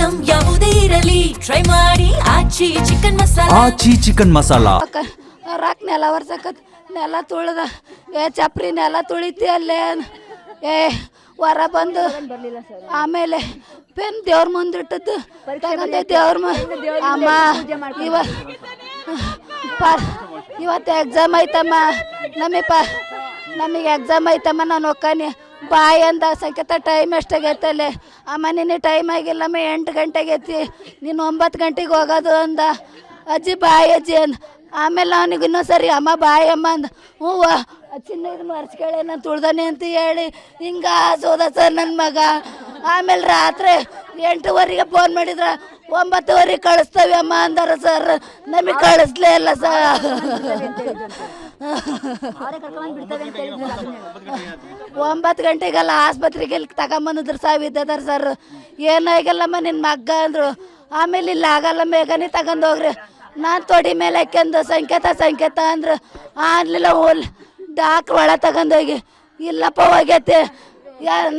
Item ಯಾವುದೇ ಇರಲಿ try ಮಾಡಿ ಆಚಿ ಚಿಕನ್ ಮಸಾಲಾ. ಆಚಿ ಚಿಕನ್ ಮಸಾಲಾ ರಾಕ್ ನೆಲ ಒರ್ಸಕತ್ ನೆಲ ತುಳ್ದ ಚಪ್ರಿ ನೆಲ ತುಳಿತಿ ಅಲ್ಲೇ ಹೊರ ಬಂದು ಆಮೇಲೆ ಪೆನ್ ದೇವ್ರ ಮುಂದಿಟ್ಟದ್ದು ತಗೊಂಡೆ ದೇವ್ರ ಅಮ್ಮ ಇವತ್ತು ಎಕ್ಸಾಮ್ ಐತಮ್ಮ ನಮಗೆ ಎಕ್ಸಾಮ್ ಐತಮ್ಮ ನಾನು ಒಕ್ಕಾನಿ ಬಾಯ್ ಅಂದ ಸಂಕೇತ ಟೈಮ್ ಎಷ್ಟಾಗೈತಲ್ಲೇ ಅಮ್ಮ ನಿನ್ನೆ ಟೈಮ್ ಆಗಿಲ್ಲಮ್ಮ 8 ಗಂಟೆಗೆ ಐತಿ ನೀನು 9 ಗಂಟೆಗೆ ಹೋಗೋದು ಅಂದ ಅಜ್ಜಿ ಬಾಯ್ ಅಜ್ಜಿ ಅಂದ ಆಮೇಲೆ ಅವನಿಗೆ ಇನ್ನೊಂದು ಸರಿ ಅಮ್ಮ ಬಾಯ್ ಅಮ್ಮ ಅಂದ ಹ್ಞೂ ಚಿನ್ನ ಇದನ್ನು ಮರ್ಸ್ಕೊಳ್ಳಿ ನಾನು ತುಳ್ದಾನೆ ಅಂತ ಹೇಳಿ ಹಿಂಗೆ ಸೋದ ಸರ್ ನನ್ನ ಮಗ. ಆಮೇಲೆ ರಾತ್ರಿ 8:30ಗೆ ಫೋನ್ ಮಾಡಿದ್ರೆ 9:30 ಕಳಿಸ್ತೇವೆ ಅಮ್ಮ ಅಂದಾರ ಸರ್. ನಮಗೆ ಕಳಿಸ್ಲೇ ಇಲ್ಲ ಸರ್. 9 ಗಂಟೆಗೆಲ್ಲ ಆಸ್ಪತ್ರೆಗೆ ತಗೊಂಬಂದಿದ್ರು ಸಾವಿದ್ದಾರ ಸರ್. ಏನಾಗಿಲ್ಲಮ್ಮ ನಿನ್ನ ಮಗ್ಗ ಅಂದರು. ಆಮೇಲೆ ಇಲ್ಲಿ ಆಗಲ್ಲ ಬೇಗನೆ ತಗೊಂಡೋಗ್ರಿ ನಾನು ತೊಡಿ ಮೇಲೆ ಹಾಕ್ಯಂದು ಸಂಕೇತ ಅಂದ್ರೆ ಆಗಲಿಲ್ಲ ಡಾಕ್ಟ್ರ್ ಒಳ ತಗೊಂಡೋಗಿ ಇಲ್ಲಪ್ಪ ಹೋಗ್ಯತೆ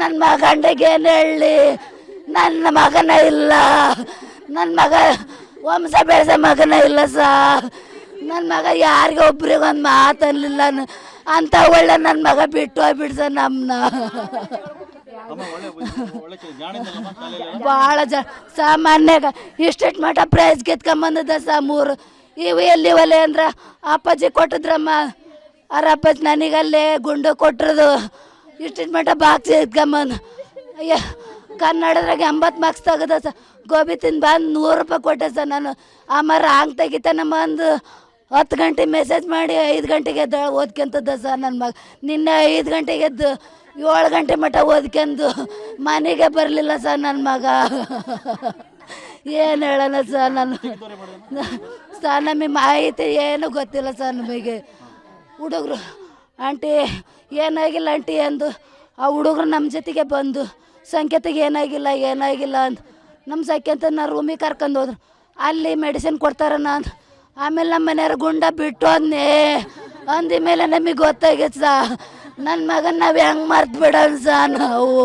ನನ್ನ ಗಂಡಗೆ ಏನು ಹೇಳಿ ನನ್ನ ಮಗನ ಇಲ್ಲ ನನ್ನ ಮಗ ವಂಶ ಬೆಳೆಸೋ ಮಗನ ಇಲ್ಲ ನನ್ನ ಮಗ ಯಾರಿಗೂ ಒಬ್ರಿಗೆ ಒಂದು ಮಾತು ಅನ್ನಲಿಲ್ಲ ಅಂತ ಒಳ್ಳೆ ನನ್ನ ಮಗ ಬಿಟ್ಟು ಹೋಗ್ಬಿಡ್ಸ ನಮ್ಮನ್ನ ಭಾಳ ಸಾಮಾನ್ಯಾಗ ಇಷ್ಟಿಟ್ಟು ಮಠ ಪ್ರೈಸ್ ಗೆತ್ಕೊಂಬಂದದ 3 ಇವು ಎಲ್ಲಿ ಒಲೆ ಅಂದ್ರೆ ಅಪ್ಪಾಜಿ ಕೊಟ್ಟಿದ್ರಮ್ಮ ಅವ್ರ ಅಪ್ಪಾಜಿ ನನಗಲ್ಲೇ ಗುಂಡು ಕೊಟ್ಟಿರೋದು ಇಷ್ಟಿಟ್ಟು ಮಠ ಬಾಕ್ಸ್ ಎತ್ಕೊಂಬಂದು ಅಯ್ಯ ಕನ್ನಡದ್ರಾಗ 80 ಮಾರ್ಕ್ಸ್ ತೆಗೆದ ಗೋಬಿ ತಿಂದು ಬಂದು 100 ರೂಪಾಯಿ ಕೊಟ್ಟೆ ನಾನು. ಅಮ್ಮ ರಾಂಗ್ ತೆಗಿತಾನಮ್ಮ ಅಂದು 10 ಗಂಟೆ ಮೆಸೇಜ್ ಮಾಡಿ 5 ಗಂಟೆಗೆ ಎದ್ದು ಓದ್ಕೊಂತದ್ದ ನನ್ನ ಮಗ. ನಿನ್ನೆ 5 ಗಂಟೆಗೆ ಎದ್ದು 7 ಗಂಟೆ ಮಟ್ಟ ಓದ್ಕೊಂಡು ಮನೆಗೆ ಬರಲಿಲ್ಲ ನನ್ನ ಮಗ. ಏನು ಹೇಳೋಣ ನಾನು ನಮಗೆ ಮಾಹಿತಿ ಏನು ಗೊತ್ತಿಲ್ಲ ನಮಗೆ. ಹುಡುಗರು ಆಂಟಿ ಏನಾಗಿಲ್ಲ ಆಂಟಿ ಅಂದು ಆ ಹುಡುಗರು ನಮ್ಮ ಜೊತೆಗೆ ಬಂದು ಸಂಕೇತಿಗೆ ಏನಾಗಿಲ್ಲ ಅಂದು ನಮ್ಮ ಸಂಕೇತ ರೂಮಿಗೆ ಕರ್ಕೊಂಡು ಹೋದ್ರು. ಅಲ್ಲಿ ಮೆಡಿಸಿನ್ ಕೊಡ್ತಾರ ನಾನು. ಆಮೇಲೆ ನಮ್ಮ ಮನೆಯವ್ರ ಗುಂಡ ಬಿಟ್ಟು ಅಂದ ಮೇಲೆ ನಮಗೆ ಗೊತ್ತಾಗೈತೆ ನನ್ನ ಮಗನ ನಾವು ಹೆಂಗೆ ಮರ್ತು ಬಿಡೋಣ ನಾವು.